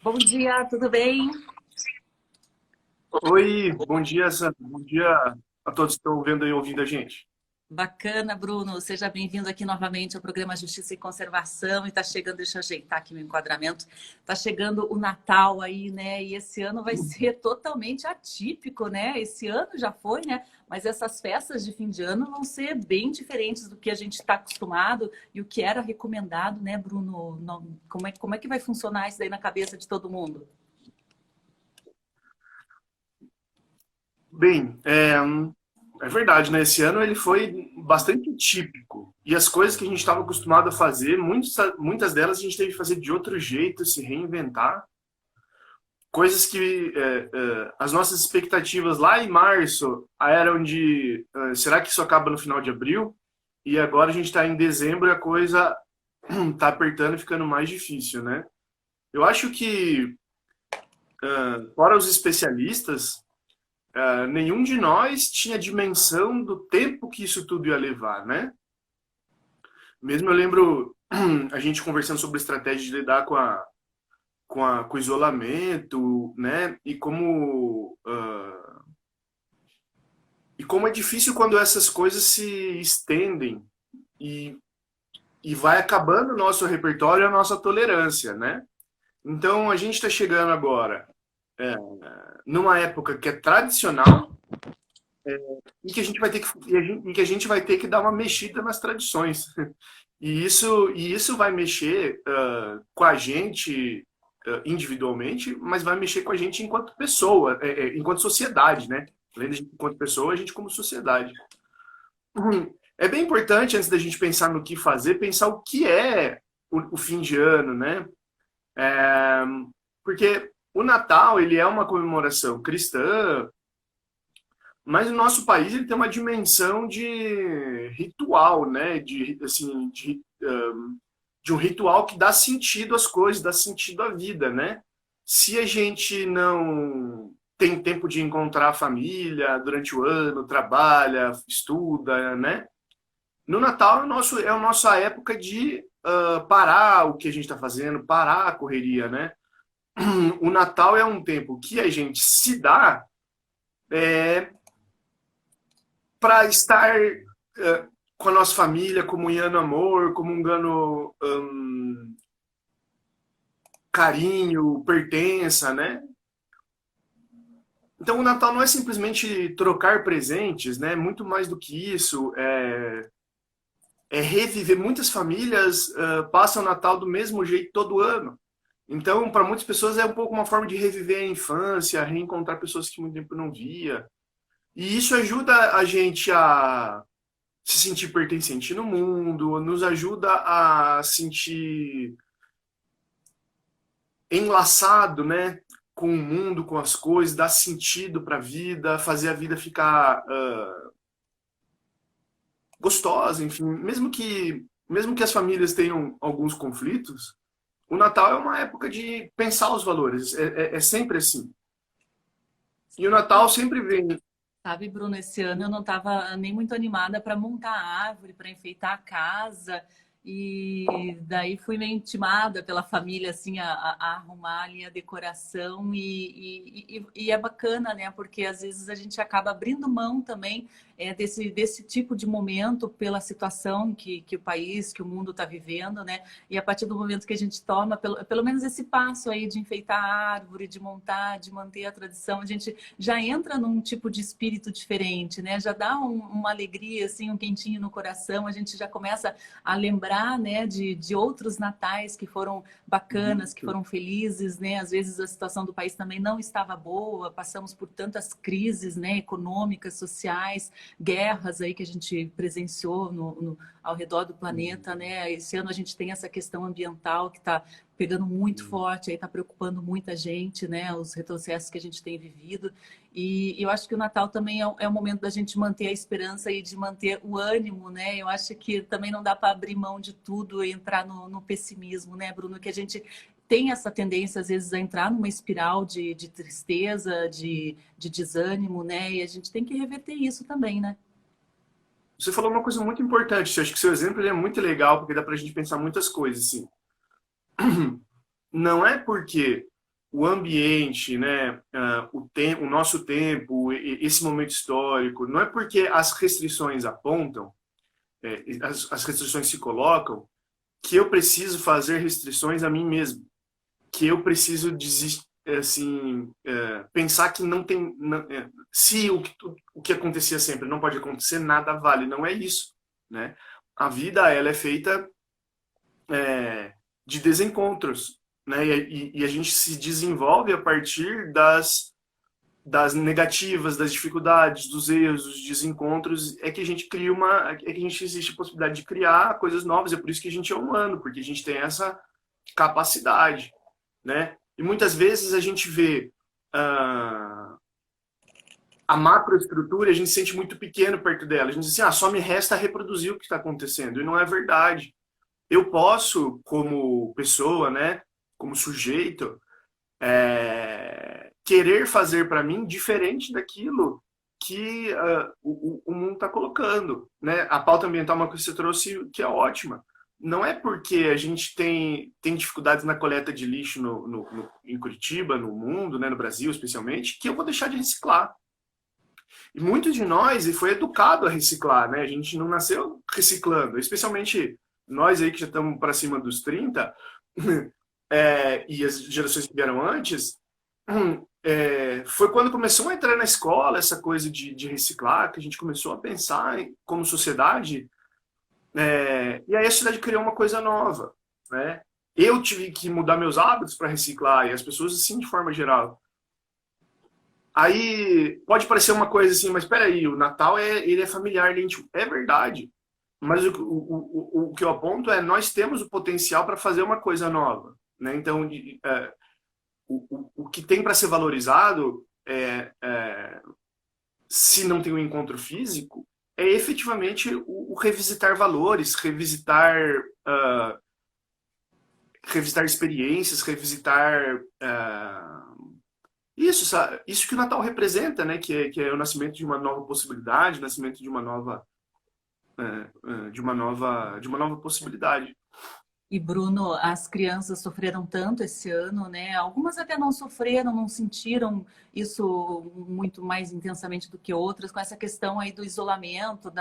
Bom dia, tudo bem? Oi, bom dia, Sandra. Bom dia a todos que estão vendo e ouvindo a gente. Bacana, Bruno. Seja bem-vindo aqui novamente ao programa Justiça e Conservação. E tá chegando, deixa eu ajeitar aqui meu enquadramento. Tá chegando o Natal aí, né? E esse ano vai ser totalmente atípico, né? Esse ano já foi, né? Mas essas festas de fim de ano vão ser bem diferentes do que a gente está acostumado e o que era recomendado, né, Bruno? Como é que vai funcionar isso daí na cabeça de todo mundo? Bem, é verdade, né? Esse ano ele foi bastante típico. E as coisas que a gente estava acostumado a fazer, muitas delas a gente teve que fazer de outro jeito, se reinventar. Coisas que as nossas expectativas lá em março eram de será que isso acaba no final de abril? E agora a gente está em dezembro e a coisa está apertando e ficando mais difícil, né? Eu acho que fora os especialistas, nenhum de nós tinha dimensão do tempo que isso tudo ia levar, né? Mesmo eu lembro a gente conversando sobre estratégia de lidar com o isolamento, né? E como é difícil quando essas coisas se estendem e, e vai acabando o nosso repertório e a nossa tolerância, né? Então a gente está chegando agora numa época que é tradicional e que a gente vai ter que a gente vai ter que dar uma mexida nas tradições. E isso vai mexer com a gente individualmente, mas vai mexer com a gente enquanto pessoa, enquanto sociedade, né? Além da gente enquanto pessoa, a gente como sociedade. É bem importante, antes da gente pensar no que fazer, pensar o que é o fim de ano, né? É, porque o Natal, ele é uma comemoração cristã, mas o nosso país ele tem uma dimensão de ritual, né? De um ritual que dá sentido às coisas, dá sentido à vida, né? Se a gente não tem tempo de encontrar a família durante o ano, trabalha, estuda, né? No Natal é a nossa época de parar o que a gente está fazendo, parar a correria, né? O Natal é um tempo que a gente se dá para estar com a nossa família, comunhando amor, comungando carinho, pertença, né? Então o Natal não é simplesmente trocar presentes, né? Muito mais do que isso, é reviver. Muitas famílias passam o Natal do mesmo jeito todo ano. Então, para muitas pessoas é um pouco uma forma de reviver a infância, reencontrar pessoas que muito tempo não via. E isso ajuda a gente a se sentir pertencente no mundo, nos ajuda a sentir enlaçado, né, com o mundo, com as coisas, dar sentido para a vida, fazer a vida ficar gostosa, enfim, mesmo que as famílias tenham alguns conflitos, o Natal é uma época de pensar os valores, é sempre assim. E o Natal sempre vem. Sabe, Bruno, esse ano eu não estava nem muito animada para montar a árvore, para enfeitar a casa. E daí fui meio intimada pela família assim a arrumar ali a decoração e é bacana, né? Porque às vezes a gente acaba abrindo mão também desse tipo de momento pela situação que o país, que o mundo está vivendo, né? E a partir do momento que a gente toma pelo menos esse passo aí de enfeitar a árvore, de montar, de manter a tradição, a gente já entra num tipo de espírito diferente, né? Já dá uma alegria, assim, um quentinho no coração, a gente já começa a lembrar, né, de outros natais que foram bacanas, que foram felizes, né? Às vezes a situação do país também não estava boa, passamos por tantas crises, né, econômicas, sociais, guerras aí que a gente presenciou ao redor do planeta, né? Esse ano a gente tem essa questão ambiental que está pegando muito forte, aí está preocupando muita gente, né? Os retrocessos que a gente tem vivido. E eu acho que o Natal também é o momento da gente manter a esperança e de manter o ânimo, né? Eu acho que também não dá para abrir mão de tudo e entrar no pessimismo, né, Bruno? Que a gente tem essa tendência, às vezes, a entrar numa espiral de tristeza, de desânimo, né? E a gente tem que reverter isso também, né? Você falou uma coisa muito importante. Eu acho que seu exemplo ele é muito legal, porque dá pra gente pensar muitas coisas, assim. Não é porque o ambiente, né, o nosso tempo, esse momento histórico, não é porque as restrições apontam, as restrições se colocam, que eu preciso fazer restrições a mim mesmo, que eu preciso assim, pensar que não tem, se o que acontecia sempre não pode acontecer, nada vale, não é isso, né? A vida, ela é feita de desencontros, né? E a gente se desenvolve a partir das negativas, das dificuldades, dos erros, dos desencontros, é que a gente cria é que a gente existe a possibilidade de criar coisas novas, é por isso que a gente é humano, porque a gente tem essa capacidade, né? E muitas vezes a gente vê a macroestrutura, a gente se sente muito pequeno perto dela. A gente diz assim, só me resta reproduzir o que está acontecendo. E não é verdade. Eu posso, como pessoa, né, como sujeito, querer fazer para mim diferente daquilo que o mundo está colocando, né? A pauta ambiental, uma coisa que você trouxe que é ótima. Não é porque a gente tem dificuldades na coleta de lixo em Curitiba, no mundo, né, no Brasil especialmente, que eu vou deixar de reciclar. E muitos de nós foi educado a reciclar, né? A gente não nasceu reciclando, especialmente nós aí que já estamos para cima dos 30, e as gerações que vieram antes, foi quando começou a entrar na escola essa coisa de reciclar, que a gente começou a pensar como sociedade, e aí a sociedade criou uma coisa nova, né? Eu tive que mudar meus hábitos para reciclar, e as pessoas assim de forma geral. Aí pode parecer uma coisa assim, mas espera aí, o Natal ele é familiar, ele é íntimo. É verdade. Mas o que eu aponto é nós temos o potencial para fazer uma coisa nova, né? Então, o que tem para ser valorizado, se não tem um encontro físico, é efetivamente o revisitar valores, revisitar experiências, revisitar isso que o Natal representa, né? Que é o nascimento de uma nova possibilidade, o nascimento de uma nova possibilidade. E, Bruno, as crianças sofreram tanto esse ano, né? Algumas até não sofreram, não sentiram isso muito mais intensamente do que outras, com essa questão aí do isolamento,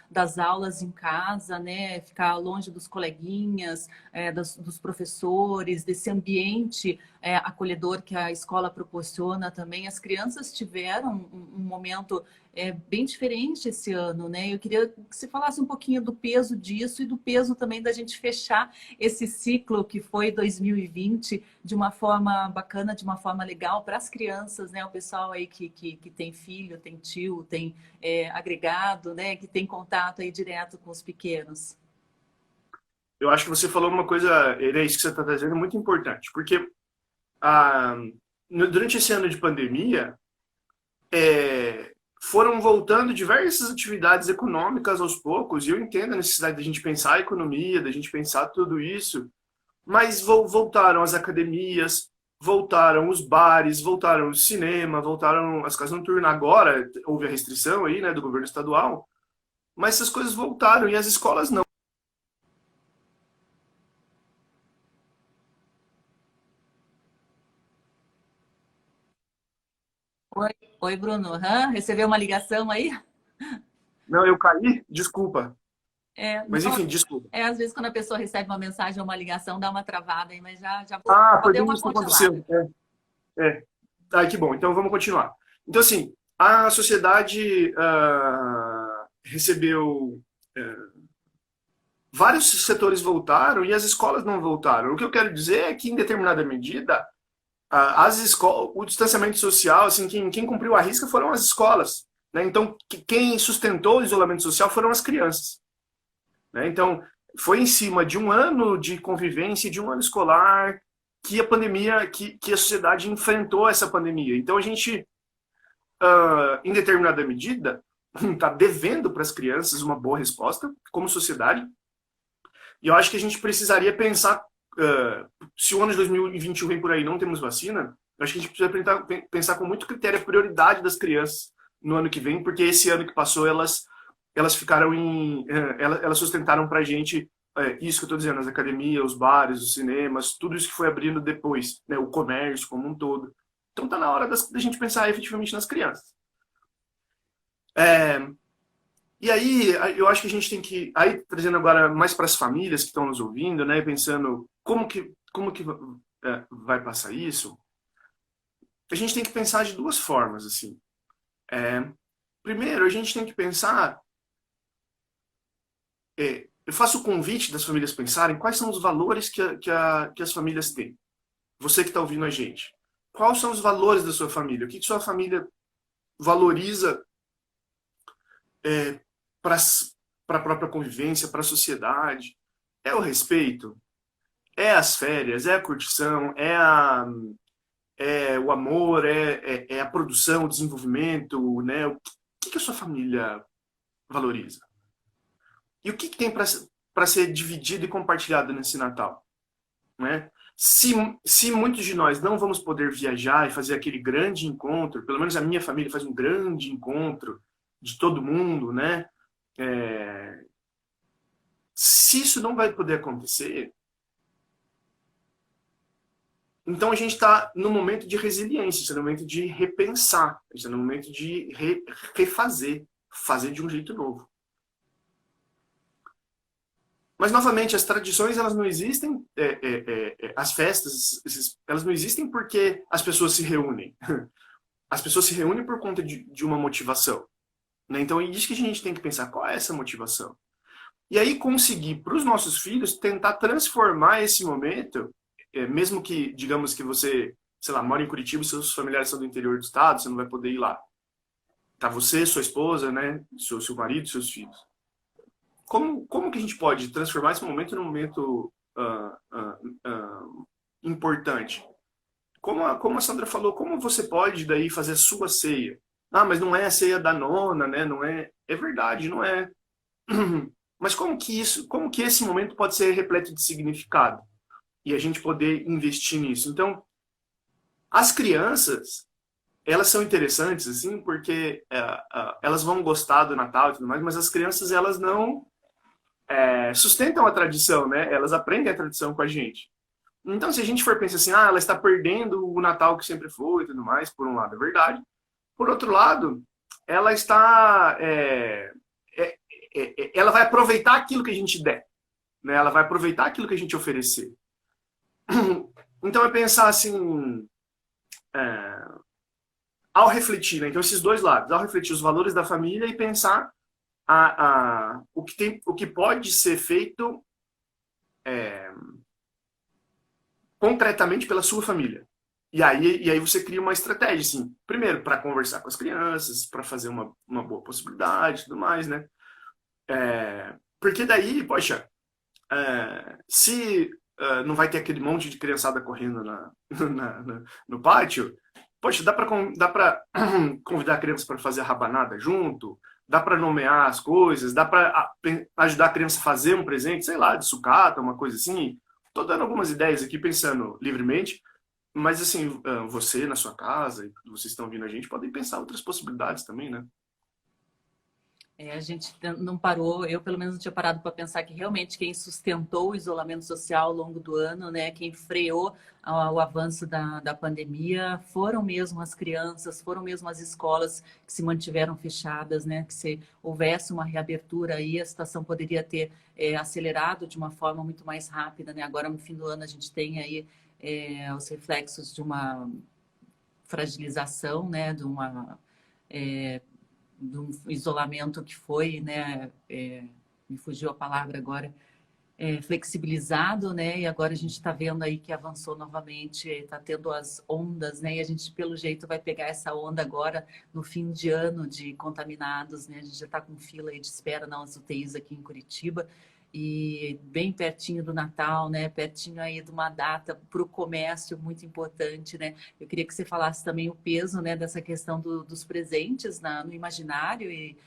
das aulas em casa, né? Ficar longe dos coleguinhas, dos professores, desse ambiente acolhedor que a escola proporciona também. As crianças tiveram um momento bem diferente esse ano, né? Eu queria que você falasse um pouquinho do peso disso e do peso também da gente fechar esse ciclo que foi 2020 de uma forma bacana, de uma forma legal para as crianças, né? O pessoal aí que tem filho, tem tio, tem agregado, né? Que tem contato aí direto com os pequenos. Eu acho que você falou uma coisa, é isso que você está trazendo, muito importante, porque durante esse ano de pandemia, foram voltando diversas atividades econômicas aos poucos, e eu entendo a necessidade de a gente pensar a economia, da gente pensar tudo isso, mas voltaram as academias, voltaram os bares, voltaram o cinema, voltaram as casas noturnas. Agora houve a restrição aí, né, do governo estadual, mas essas coisas voltaram e as escolas não. Oi, Bruno. Recebeu uma ligação aí? Não, eu caí? Desculpa. Mas Não, enfim, desculpa. às vezes quando a pessoa recebe uma mensagem ou uma ligação, dá uma travada aí, mas já Foi deu bem uma isso que congelada. aconteceu. Que bom. Então vamos continuar. Então, assim, a sociedade recebeu. Vários setores voltaram e as escolas não voltaram. O que eu quero dizer é que, em determinada medida, as escolas, o distanciamento social, assim, quem cumpriu a risca foram as escolas. Né? Então, quem sustentou o isolamento social foram as crianças. Né? Então, foi em cima de um ano de convivência, de um ano escolar, que a pandemia, que a sociedade enfrentou essa pandemia. Então, a gente, em determinada medida, está devendo para as crianças uma boa resposta, como sociedade. E eu acho que a gente precisaria pensar, se o ano de 2021 vem por aí e não temos vacina, eu acho que a gente precisa pensar com muito critério a prioridade das crianças no ano que vem, porque esse ano que passou elas ficaram elas sustentaram para a gente isso que eu estou dizendo, as academias, os bares, os cinemas, tudo isso que foi abrindo depois, né, o comércio como um todo. Então tá na hora da gente pensar efetivamente nas crianças. É, e aí, eu acho que a gente tem que, aí trazendo agora mais para as famílias que estão nos ouvindo, né, pensando como que vai passar isso, a gente tem que pensar de duas formas, assim. É, primeiro, a gente tem que pensar, eu faço o convite das famílias pensarem quais são os valores que as famílias têm. Você que está ouvindo a gente. Quais são os valores da sua família? O que sua família valoriza para a própria convivência, para a sociedade? É o respeito? É as férias? É a curtição? É o amor? É a produção, o desenvolvimento? Né? O que a sua família valoriza? E o que tem para ser dividido e compartilhado nesse Natal? Né? Se muitos de nós não vamos poder viajar e fazer aquele grande encontro, pelo menos a minha família faz um grande encontro de todo mundo, né? É, se isso não vai poder acontecer, então a gente está no momento de resiliência, está no momento de repensar, está no momento de refazer, fazer de um jeito novo. Mas, novamente, as tradições, elas não existem, as festas, elas não existem porque as pessoas se reúnem. As pessoas se reúnem por conta de uma motivação. Né? Então, é isso que a gente tem que pensar, qual é essa motivação? E aí, conseguir, para os nossos filhos, tentar transformar esse momento, mesmo que, digamos que você, sei lá, mora em Curitiba e seus familiares são do interior do estado, você não vai poder ir lá. Tá você, sua esposa, né? Seu marido, seus filhos. Como que a gente pode transformar esse momento num momento importante? Como a Sandra falou, como você pode daí fazer a sua ceia? Ah, mas não é a ceia da nona, né? Não é. É verdade, não é. Mas como que esse momento pode ser repleto de significado? E a gente poder investir nisso. Então, as crianças, elas são interessantes, assim, porque elas vão gostar do Natal e tudo mais, mas as crianças, elas não sustentam a tradição, né? Elas aprendem a tradição com a gente. Então, se a gente for pensar assim, ela está perdendo o Natal que sempre foi e tudo mais, por um lado é verdade. Por outro lado, ela está... ela vai aproveitar aquilo que a gente der. Né? Ela vai aproveitar aquilo que a gente oferecer. Então, é pensar assim... ao refletir, né? Então, esses dois lados. Ao refletir os valores da família e pensar o que pode ser feito concretamente pela sua família. E aí você cria uma estratégia, assim, primeiro, para conversar com as crianças, para fazer uma boa possibilidade e tudo mais, né? Porque daí, poxa, se não vai ter aquele monte de criançada correndo no pátio, poxa, dá para convidar a criança para fazer a rabanada junto, dá para nomear as coisas, dá para ajudar a criança a fazer um presente, sei lá, de sucata, uma coisa assim. Estou dando algumas ideias aqui, pensando livremente, mas assim, você na sua casa, e vocês estão ouvindo a gente, podem pensar outras possibilidades também, né? A gente não parou, eu pelo menos não tinha parado para pensar que realmente quem sustentou o isolamento social ao longo do ano, né, quem freou o avanço da pandemia, foram mesmo as crianças, foram mesmo as escolas que se mantiveram fechadas, né, que se houvesse uma reabertura aí, a situação poderia ter acelerado de uma forma muito mais rápida, né, agora no fim do ano a gente tem aí os reflexos de uma fragilização, né, de um isolamento que foi, né, me fugiu a palavra agora, flexibilizado, né, e agora a gente está vendo aí que avançou novamente, está tendo as ondas, né, e a gente, pelo jeito, vai pegar essa onda agora no fim de ano de contaminados, né, a gente já está com fila aí de espera nas UTIs aqui em Curitiba, e bem pertinho do Natal, né? Pertinho aí de uma data para o comércio muito importante, né? Eu queria que você falasse também o peso, né, dessa questão dos presentes no imaginário e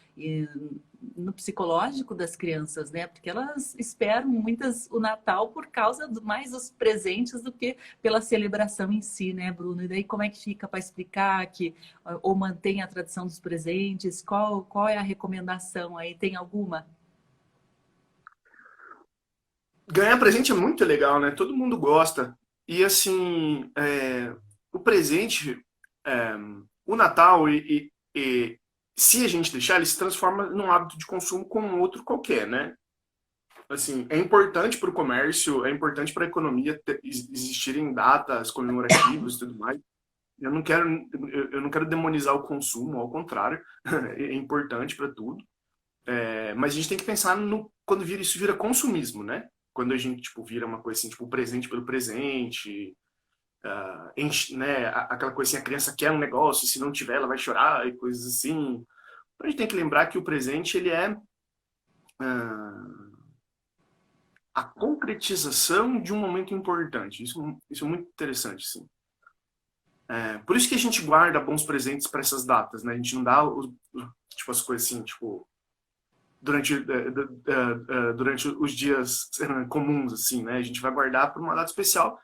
no psicológico das crianças, né? Porque elas esperam muitas o Natal por causa mais dos presentes do que pela celebração em si, né, Bruno? E daí como é que fica para explicar que ou mantém a tradição dos presentes? Qual é a recomendação aí? Tem alguma? Ganhar presente é muito legal, né? Todo mundo gosta. E assim, o presente, é, o Natal, se a gente deixar, ele se transforma num hábito de consumo como um outro qualquer, né? Assim, é importante para o comércio, é importante para a economia existirem datas comemorativas e tudo mais. Eu não quero demonizar o consumo, ao contrário, é importante para tudo. Mas a gente tem que pensar no quando isso vira consumismo, né? Quando a gente tipo vira uma coisa assim, tipo presente pelo presente, enche, né? Aquela coisa assim, a criança quer um negócio, se não tiver ela vai chorar e coisas assim. Então, a gente tem que lembrar que o presente ele é a concretização de um momento importante. Isso é muito interessante, sim. Por isso que a gente guarda bons presentes para essas datas, né? A gente não dá tipo as coisas assim, tipo durante os dias comuns, assim, né? A gente vai guardar para uma data especial,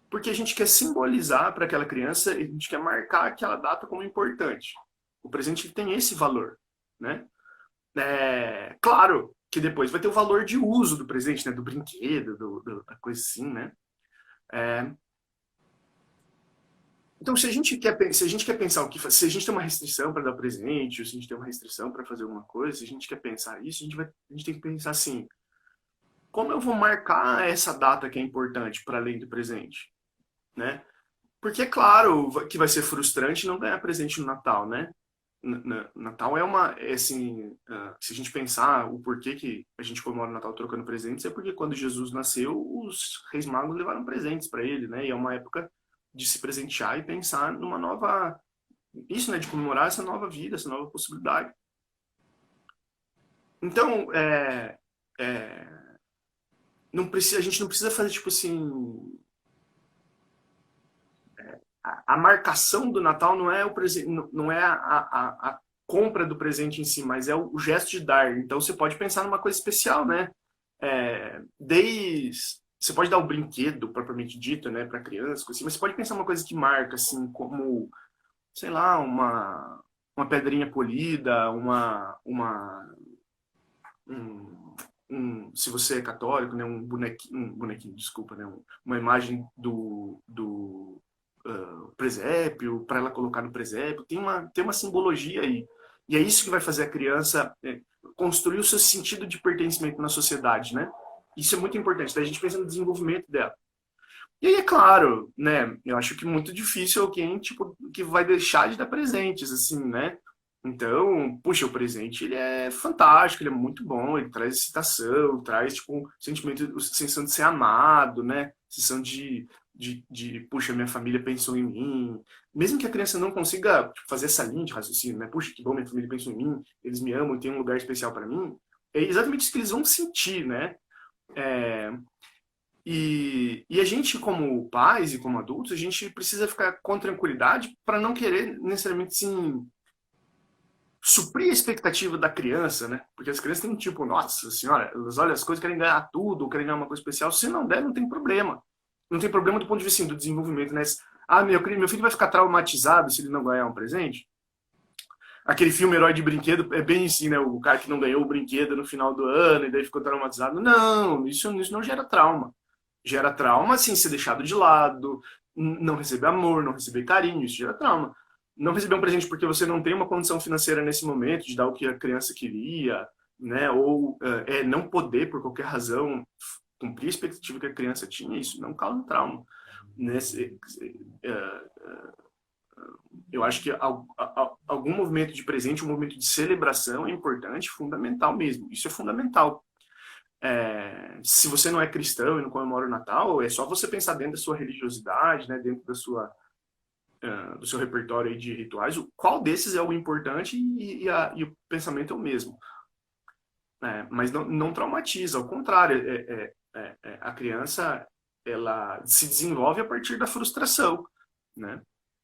porque a gente quer simbolizar para aquela criança e a gente quer marcar aquela data como importante. O presente tem esse valor, né? Claro que depois vai ter o valor de uso do presente, né? Do brinquedo, da coisa assim, né? É, então, se a gente quer pensar o que se a gente tem uma restrição para dar presente, ou se a gente tem uma restrição para fazer alguma coisa, se a gente quer pensar isso, a gente tem que pensar assim: como eu vou marcar essa data que é importante para além do presente, né? Porque é claro que vai ser frustrante não ganhar presente no Natal, né? Natal assim, se a gente pensar o porquê que a gente comemora o Natal trocando presentes, é porque quando Jesus nasceu, os reis magos levaram presentes para ele, né? E é uma época de se presentear e pensar numa nova, isso, né? De comemorar essa nova vida, essa nova possibilidade. Então, não precisa, a gente não precisa fazer tipo assim, a marcação do Natal não é o presente, não é a compra do presente em si, mas é o gesto de dar. Então você pode pensar numa coisa especial, né? Você pode dar o brinquedo propriamente dito, né, para criança, assim, mas você pode pensar uma coisa que marca, assim, como, sei lá, uma pedrinha polida, se você é católico, né, um bonequinho, desculpa, né, uma imagem do presépio, para ela colocar no presépio, tem uma simbologia aí. E é isso que vai fazer a criança construir o seu sentido de pertencimento na sociedade, né? Isso é muito importante. Daí a gente pensa no desenvolvimento dela. E aí, é claro, né? Eu acho que muito difícil alguém, tipo, que vai deixar de dar presentes, assim, né? Então, puxa, o presente, ele é fantástico, ele é muito bom, ele traz excitação, traz, tipo, um sentimento, sensação de ser amado, né? Sensação puxa, minha família pensou em mim. Mesmo que a criança não consiga tipo, fazer essa linha de raciocínio, né? Puxa, que bom, minha família pensou em mim, eles me amam e tem um lugar especial para mim. É exatamente isso que eles vão sentir, né? É, e a gente, como pais e como adultos, a gente precisa ficar com tranquilidade para não querer necessariamente, sim, suprir a expectativa da criança, né? Porque as crianças têm um tipo, nossa senhora, elas olham as coisas, querem ganhar tudo, querem ganhar uma coisa especial. Se não der, não tem problema. Não tem problema do ponto de vista assim, do desenvolvimento, né? Meu filho vai ficar traumatizado se ele não ganhar um presente? Aquele filme Herói de Brinquedo é bem assim, né? O cara que não ganhou o brinquedo no final do ano e daí ficou traumatizado. Não, isso não gera trauma. Gera trauma, assim, ser deixado de lado, não receber amor, não receber carinho, isso gera trauma. Não receber um presente porque você não tem uma condição financeira nesse momento de dar o que a criança queria, né? Ou não poder, por qualquer razão, cumprir a expectativa que a criança tinha, isso não causa trauma. Nesse, eu acho que algum movimento de presente, um movimento de celebração é importante, fundamental mesmo. Isso é fundamental. Se você não é cristão e não comemora o Natal, é só você pensar dentro da sua religiosidade, né, dentro do seu repertório aí de rituais, qual desses é o importante e o pensamento é o mesmo. Mas não traumatiza, ao contrário, a criança ela se desenvolve a partir da frustração, né?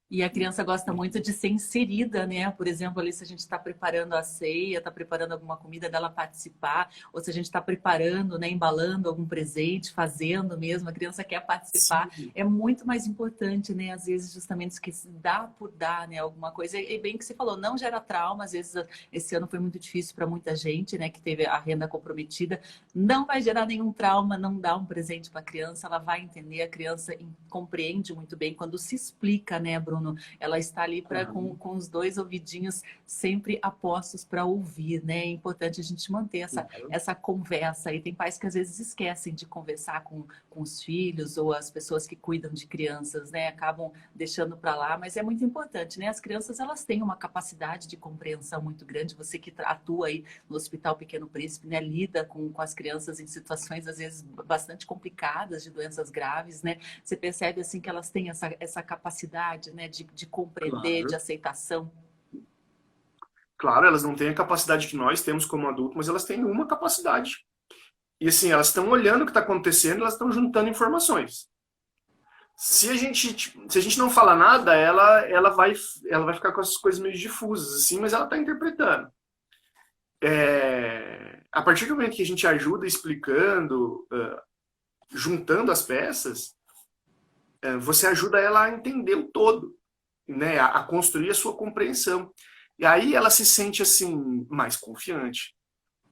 E a criança gosta muito de ser inserida, né? Por exemplo, ali se a gente está preparando a ceia, está preparando alguma comida dela participar, ou se a gente está preparando, né, embalando algum presente, fazendo mesmo, a criança quer participar, Sim. é muito mais importante, né? Às vezes, justamente, que dá por dar, né? Alguma coisa. E bem que você falou, não gera trauma, às vezes esse ano foi muito difícil para muita gente, né? Que teve a renda comprometida. Não vai gerar nenhum trauma, não dá um presente para a criança, ela vai entender, a criança compreende muito bem quando se explica, né, Bruno? Ela está ali com os dois ouvidinhos sempre apostos para ouvir, né? É importante a gente manter essa conversa. E tem pais que às vezes esquecem de conversar com os filhos ou as pessoas que cuidam de crianças, né? Acabam deixando para lá, mas é muito importante, né? As crianças, elas têm uma capacidade de compreensão muito grande. Você que atua aí no Hospital Pequeno Príncipe, né? Lida com as crianças em situações, às vezes, bastante complicadas, de doenças graves, né? Você percebe, assim, que elas têm essa capacidade, né? De compreender, de Claro. aceitação. Claro, elas não têm a capacidade que nós temos como adultos, mas elas têm uma capacidade. E assim, elas estão olhando o que está acontecendo, elas estão juntando informações. Se a gente não falar nada, ela vai ficar com essas coisas meio difusas, assim, mas ela está interpretando. A partir do momento que a gente ajuda explicando, juntando as peças, você ajuda ela a entender o todo, né? A construir a sua compreensão. E aí ela se sente assim mais confiante,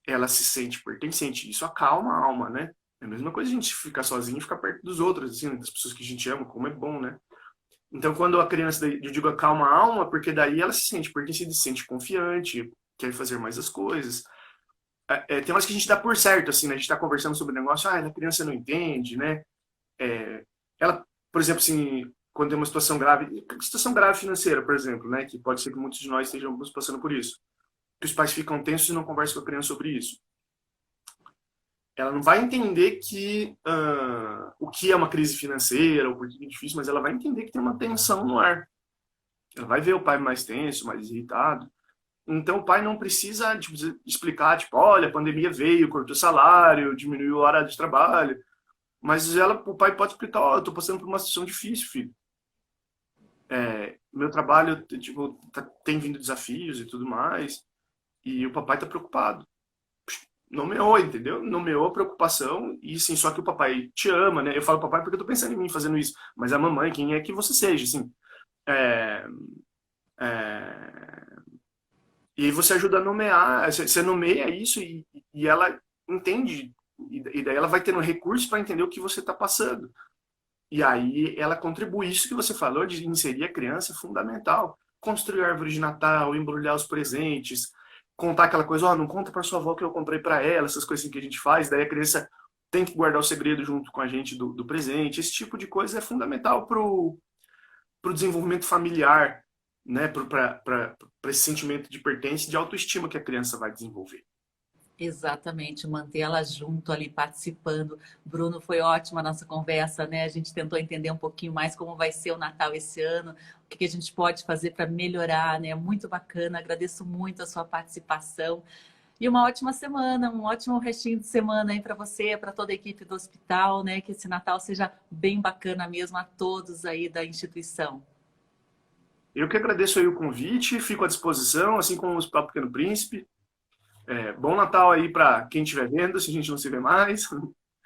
ela se sente pertencente. Isso acalma a alma, né? É a mesma coisa a gente ficar sozinho e ficar perto dos outros, assim, das pessoas que a gente ama, como é bom, né? Então, quando a criança, eu digo acalma a alma, porque daí ela se sente pertencente, se sente confiante, quer fazer mais as coisas. Tem umas que a gente dá por certo, assim, né? A gente tá conversando sobre o negócio, a criança não entende, né? Ela, por exemplo, assim, quando tem uma situação grave financeira, por exemplo, né? Que pode ser que muitos de nós estejamos passando por isso. Que os pais ficam tensos e não conversam com a criança sobre isso. Ela não vai entender o que é uma crise financeira, ou por que é difícil, mas ela vai entender que tem uma tensão no ar. Ela vai ver o pai mais tenso, mais irritado. Então o pai não precisa explicar, tipo, olha, a pandemia veio, cortou o salário, diminuiu a hora de trabalho. Mas o pai pode explicar, eu tô passando por uma situação difícil, filho. Meu trabalho, tipo, tem vindo desafios e tudo mais. E o papai tá preocupado. Nomeou, entendeu? Nomeou a preocupação e sim, só que o papai te ama, né? Eu falo papai porque eu tô pensando em mim fazendo isso, mas a mamãe, quem é que você seja, assim. É, é, e aí você ajuda a nomear, você nomeia isso e ela entende, e daí ela vai tendo recursos para entender o que você está passando. E aí ela contribui. Isso que você falou de inserir a criança é fundamental. Construir a árvore de Natal, embrulhar os presentes, contar aquela coisa, não conta para sua avó que eu comprei para ela, essas coisas assim que a gente faz, daí a criança tem que guardar o segredo junto com a gente do presente. Esse tipo de coisa é fundamental pro desenvolvimento familiar, né? Para esse sentimento de pertença e de autoestima que a criança vai desenvolver. Exatamente, manter ela junto ali participando. Bruno, foi ótima a nossa conversa, né? A gente tentou entender um pouquinho mais como vai ser o Natal esse ano, o que a gente pode fazer para melhorar, né? Muito bacana, agradeço muito a sua participação. E uma ótima semana, um ótimo restinho de semana aí para você, para toda a equipe do hospital, né? Que esse Natal seja bem bacana mesmo a todos aí da instituição. Eu que agradeço aí o convite, fico à disposição, assim como o Hospital Pequeno Príncipe. Bom Natal aí para quem estiver vendo, se a gente não se vê mais.